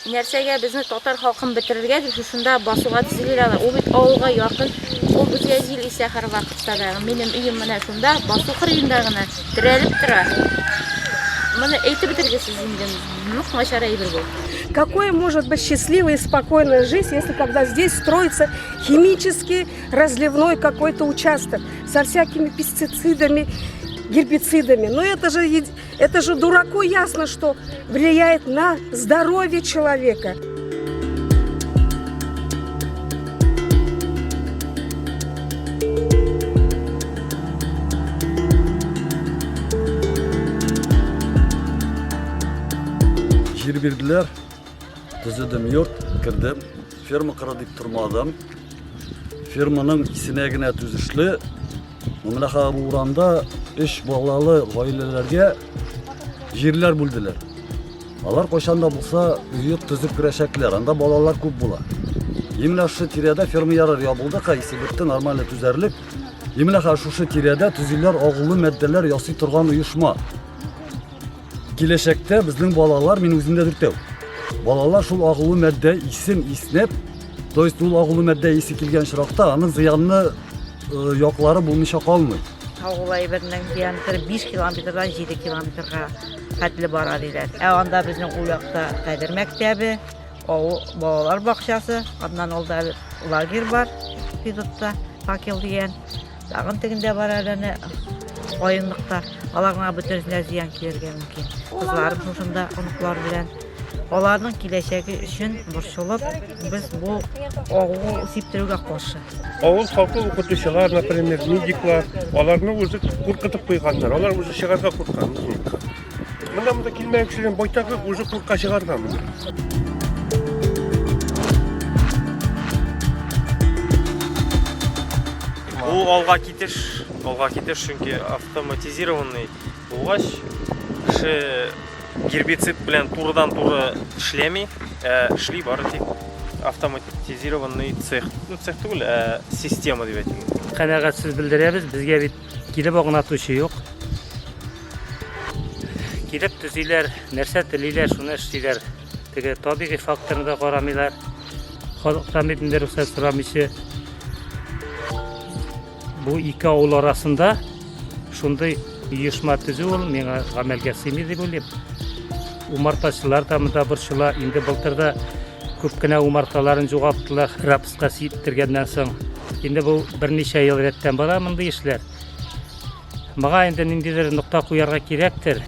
нәрсәгә безне татар халкын бетерергә шушында басуга тезеләләр. Ул бит авылга якын. Ул безгә җил исә һәр вакытта да. Минем өем менә шунда басу кырыенда гына терәлеп тора. Моны әйтеп бетергесез инде. Начар әйбер бу. Какой может быть счастливая и спокойная жизнь, если когда здесь строится химический разливной какой-то участок со всякими пестицидами, гербицидами. Но это же дураку ясно, что влияет на здоровье человека. Жер берділер, түзедім йорт, кірдім, ферма қырадып тұрмадым. Ферманың исінегіне түзішлі, Мымынаха уранда 3 балалы гаилеләргә жерләр бүлделәр. Алар кайчанда булса үйөт төзеп керәчәкләр, анда балалар күп була. Именно шу тирәдә ферма ярар ябылды, кайсы битте нормаль төзәрлек. Именно шушы тирәдә төзүләр агылы мәддәләр ясый торган оешма. Киләчәктә безнең балалар мин үземдә дүртәү. Балалар шул агылы мәддә исен иснәп, то есть ул агылы мәддә исе килгән чиракта аны зыянны яклары булмыйча калмый. Авылай бернең диаметры 5 километрдан 7 километрга хәтле бара диләр. Анда безнең ул якта Кадер мәктәбе, балалар бакчасы, аннан алда лагерь бар, Фидутта, Факел дигән. Тагын тегендә бар әле аенлыкта. Аларга бөтенләй зыян килергә мөмкин. Кызларым шушында оныклар белән аларның киләчәге өчен борчылып, без бу агу сиптерүгә каршы. Авыл халкы укытучылар, например, медиклар, аларны үзе куркытып куйганнар. Алар үзе чыгарга курккан. Монда килмәк өчен байтакы үзе курка чыгарган. Бу алга китеш чөнки автоматизированный булгач, кеше гербицид белән турыдан-туры эшләми, эшли бары тик автоматизированный цех. Цех түгел, система дип әйтелгән. Канәгатьсез белдерәбез, безгә бит килеп агынатучы юк. Килеп төзиләр, нәрсә телиләр, шуны эшлиләр. Теге табигый факторны да карамыйлар. Халыктан битендә рөхсәт сорамыйчы. Бу ике авыл арасында шундый оешма төзү ул миңа гамәлгә сыймый дип уйлыйм. Умартачылар да монда борчыла, инде былтырда күп кенә умарталарын югалттылар, рапска сиптергәннән соң. Инде бу берничә ел рәттән бара монда эшләр. Мага инде ниндидер нокта куярга кирәктер.